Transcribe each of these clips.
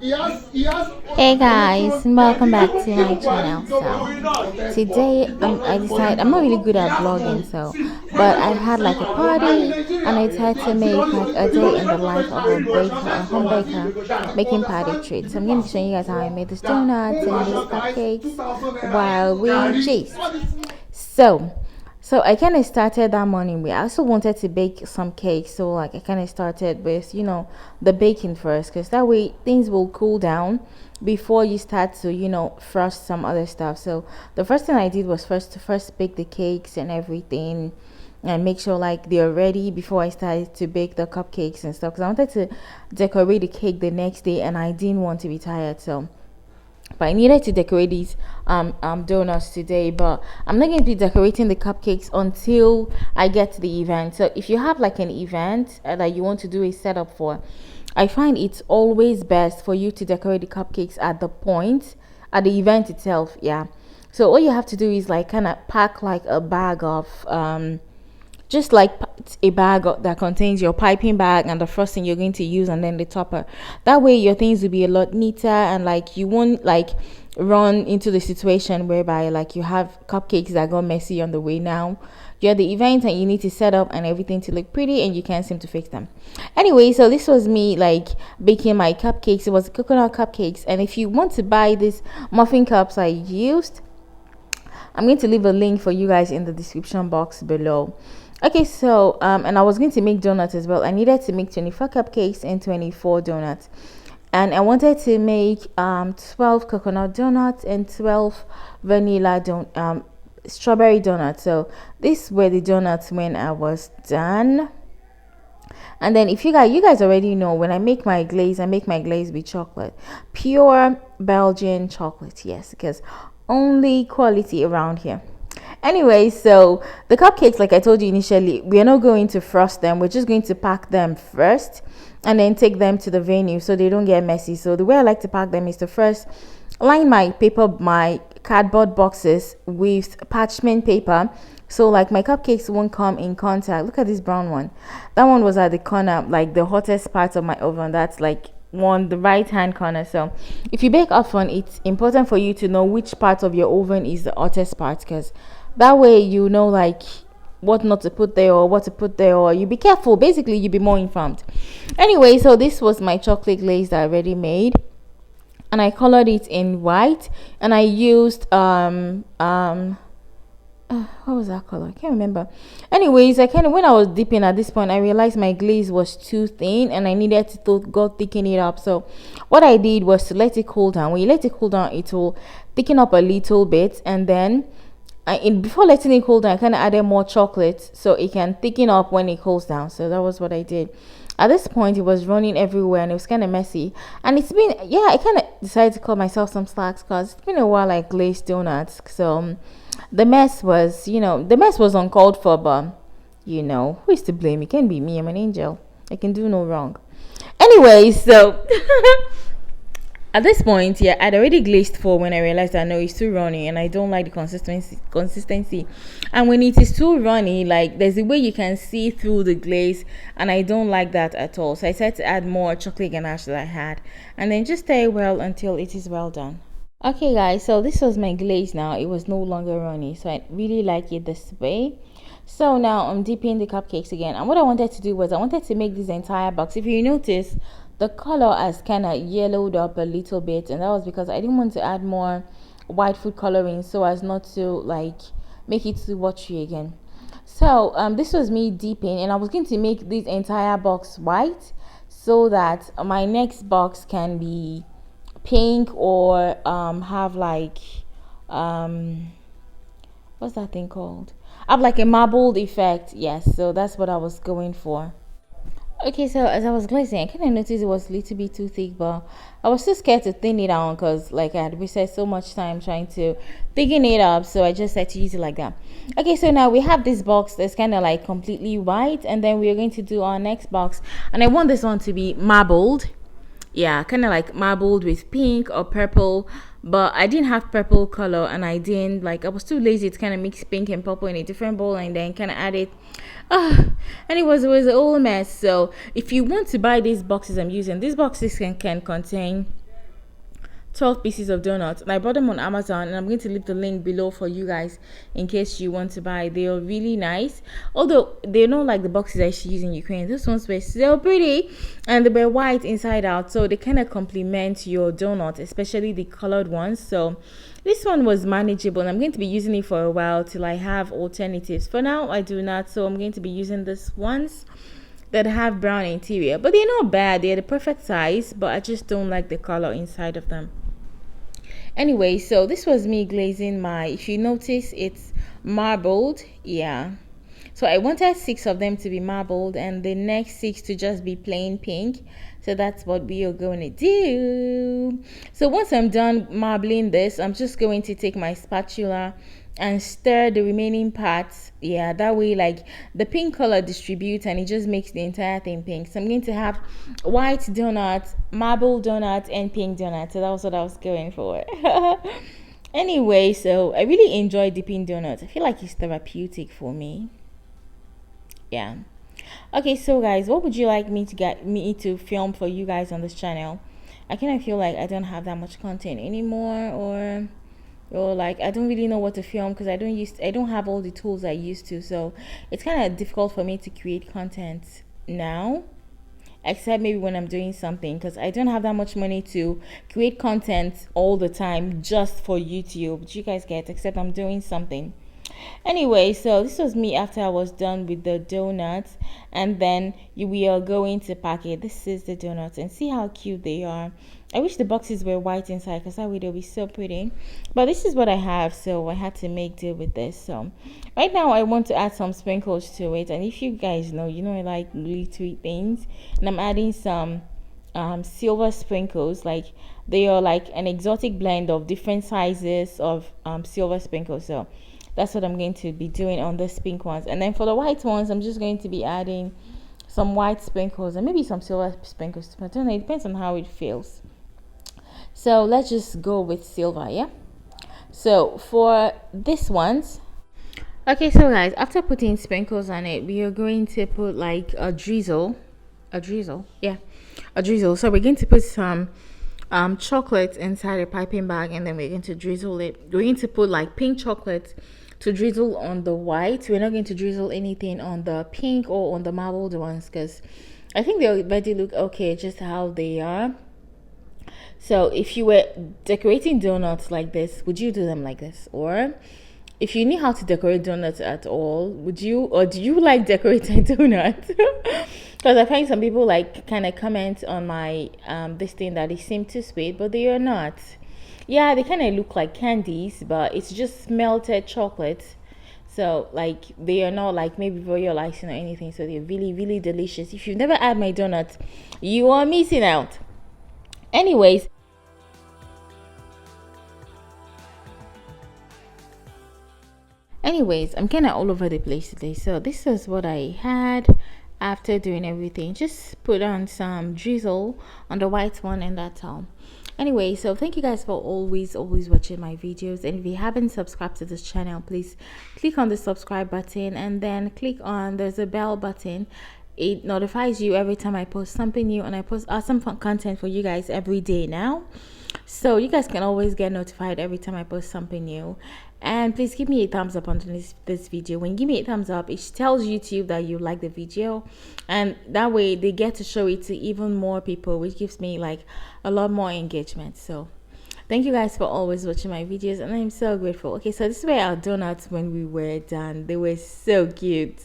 Hey guys, welcome back to my channel. So today I decided I'm not really good at vlogging, but I had like a party and I decided to make like a day in the life of a baker, a home baker, making party treats. So I'm going to show you guys how I made these donuts and these cupcakes while we cheese. So so I kind of started that morning. I also wanted to bake some cakes, so like I kind of started with the baking first, because that way things will cool down before you start to frost some other stuff. So the first thing I did was first bake the cakes and everything, and make sure like they're ready before I started to bake the cupcakes and stuff, because I wanted to decorate the cake the next day and I didn't want to be tired. So but I needed to decorate these donuts today, but I'm not going to be decorating the cupcakes until I get to the event. So if you have like an event that you want to do a setup for, I find it's always best for you to decorate the cupcakes at the event itself. Yeah, so all you have to do is like kind of pack like a bag of just like a bag that contains your piping bag and the frosting you're going to use, and then the topper. That way your things will be a lot neater, and like you won't like run into the situation whereby like you have cupcakes that got messy on the way. Now you're at the event and you need to set up and everything to look pretty, and you can't seem to fix them. Anyway, so this was me like baking my cupcakes. It was coconut cupcakes, and if you want to buy these muffin cups I used, I'm going to leave a link for you guys in the description box below. Okay, so and I was going to make donuts as well. I needed to make 24 cupcakes and 24 donuts, and I wanted to make 12 coconut donuts and 12 strawberry donuts. So these were the donuts when I was done. And then if you guys already know, when I make my glaze with chocolate, pure Belgian chocolate. Yes, because only quality around here. Anyway, so the cupcakes, like I told you initially, we are not going to frost them. We're just going to pack them first and then take them to the venue so they don't get messy. So the way I like to pack them is to first line my cardboard boxes with parchment paper, so like my cupcakes won't come in contact. Look at this brown one. That one was at the corner, like the hottest part of my oven. That's like the right hand corner. So if you bake often, it's important for you to know which part of your oven is the hottest part, because that way you know like what not to put there or what to put there, or you be careful. Basically you be more informed. Anyway, so this was my chocolate glaze that I already made, and I colored it in white, and I used what was that color? I can't remember. Anyways, when I was dipping at this point, I realized my glaze was too thin and I needed to go thicken it up. So what I did was to let it cool down. When you let it cool down, it will thicken up a little bit, and then before letting it cool down, I kind of added more chocolate so it can thicken up when it cools down. So that was what I did. At this point, it was running everywhere and it was kind of messy. And it's been, I kind of decided to cut myself some slacks because it's been a while I glazed donuts. So the mess was uncalled for, but who is to blame? It can't be me. I'm an angel. I can do no wrong. Anyway, so at this point, I'd already glazed 4 when I realized that no, it's too runny and I don't like the consistency. And when it is too runny, like there's a way you can see through the glaze, and I don't like that at all. So I decided to add more chocolate ganache that I had, and then just stir well until it is well done. Okay guys, so this was my glaze now. It was no longer runny, so I really like it this way. So now I'm dipping the cupcakes again, and what I wanted to do was I wanted to make this entire box. If you notice, the color has kind of yellowed up a little bit, and that was because I didn't want to add more white food coloring so as not to like make it too watery again. So this was me dipping, and I was going to make this entire box white so that my next box can be pink or have like what's that thing called? Have like a marbled effect. Yes, so that's what I was going for. Okay, so as I was glazing, I kind of noticed it was a little bit too thick, but I was too scared to thin it down because like I had wasted so much time trying to thicken it up, so I just had to use it like that. Okay, so now we have this box that's kind of like completely white, and then we're going to do our next box, and I want this one to be marbled. Yeah, kind of like marbled with pink or purple, but I didn't have purple color, and I was too lazy to kind of mix pink and purple in a different bowl and then kind of add it. And it was a whole mess. So if you want to buy these boxes I'm using, these boxes can contain 12 pieces of donuts, and I bought them on Amazon, and I'm going to leave the link below for you guys in case you want to buy. They are really nice, although they're not like the boxes I used to use in Ukraine. Those ones were so pretty, and they were white inside out, so they kind of complement your donut, especially the colored ones. So this one was manageable, and I'm going to be using it for a while till I have alternatives. For now I do not, so I'm going to be using this ones that have brown interior, but they're not bad. They're the perfect size, but I just don't like the color inside of them. Anyway, so this was me glazing my, if you notice, it's marbled. Yeah, so I wanted 6 of them to be marbled and the next 6 to just be plain pink. So that's what we are going to do. So once I'm done marbling this, I'm just going to take my spatula and stir the remaining parts. Yeah, that way like the pink color distributes and it just makes the entire thing pink. So I'm going to have white donuts, marble donuts, and pink donuts. So that was what I was going for. Anyway, so I really enjoy dipping donuts. I feel like it's therapeutic for me. Yeah. Okay, so guys, what would you like me to film for you guys on this channel? I kind of feel like I don't have that much content anymore, or like I don't really know what to film because I don't have all the tools I used to. So it's kind of difficult for me to create content now, except maybe when I'm doing something, because I don't have that much money to create content all the time just for YouTube. But you guys get, except I'm doing something. Anyway, so this was me after I was done with the donuts, and then we are going to pack it. This is the donuts, and see how cute they are. I wish the boxes were white inside because that way they'll be so pretty, but this is what I have, so I had to make do with this. So right now I want to add some sprinkles to it, and if you guys know, you know I like glittery things, and I'm adding some silver sprinkles. Like they are like an exotic blend of different sizes of silver sprinkles. So that's what I'm going to be doing on this pink ones. And then for the white ones, I'm just going to be adding some white sprinkles and maybe some silver sprinkles. I don't know, it depends on how it feels. So let's just go with silver, yeah? So for this ones, okay, so guys, after putting sprinkles on it, we are going to put like a drizzle. So we're going to put some chocolate inside a piping bag, and then we're going to drizzle it. We're going to put like pink chocolate to drizzle on the white. We're not going to drizzle anything on the pink or on the marbled ones because I think they already look okay just how they are. So if you were decorating donuts like this, would you do them like this? Or if you knew how to decorate donuts at all, would you, or do you like decorated donuts? Because I find some people like kind of comment on my this thing that they seem too sweet, but they are not. Yeah, they kind of look like candies, but it's just melted chocolate. So like they are not like maybe royal icing or anything. So they're really, really delicious. If you've never had my donuts, you are missing out. Anyways, I'm kind of all over the place today. So this is what I had after doing everything. Just put on some drizzle on the white one, and that's all. Anyway, so thank you guys for always watching my videos, and if you haven't subscribed to this channel, please click on the subscribe button and then click on there's a bell button. It notifies you every time I post something new, and I post awesome fun content for you guys every day now, so you guys can always get notified every time I post something new. And please give me a thumbs up on this video. When you give me a thumbs up, it tells YouTube that you like the video, and that way they get to show it to even more people, which gives me like a lot more engagement. So thank you guys for always watching my videos, and I'm so grateful. Okay, so this were our donuts when we were done. They were so cute.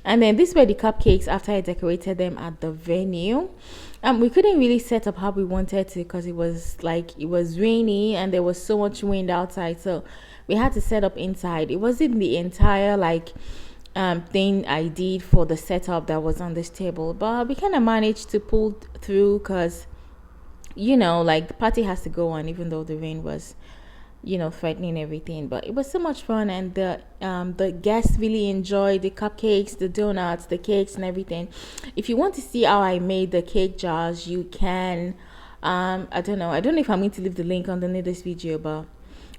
And then these were the cupcakes after I decorated them at the venue. We couldn't really set up how we wanted to because it was rainy and there was so much wind outside, so we had to set up inside. It wasn't the entire like thing I did for the setup that was on this table, but we kind of managed to pull through because, you know, like the party has to go on even though the rain was, you know, threatening everything. But it was so much fun, and the guests really enjoyed the cupcakes, the donuts, the cakes, and everything. If you want to see how I made the cake jars, you can I don't know if I'm going to leave the link underneath this video, but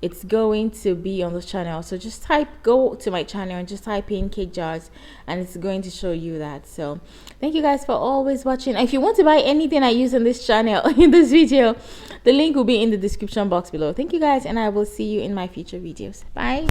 it's going to be on the channel. So just go to my channel and just type in cake jars, and it's going to show you that. So thank you guys for always watching. If you want to buy anything I use on this channel in this video, The link will be in the description box below. Thank you guys, and I will see you in my future videos. Bye.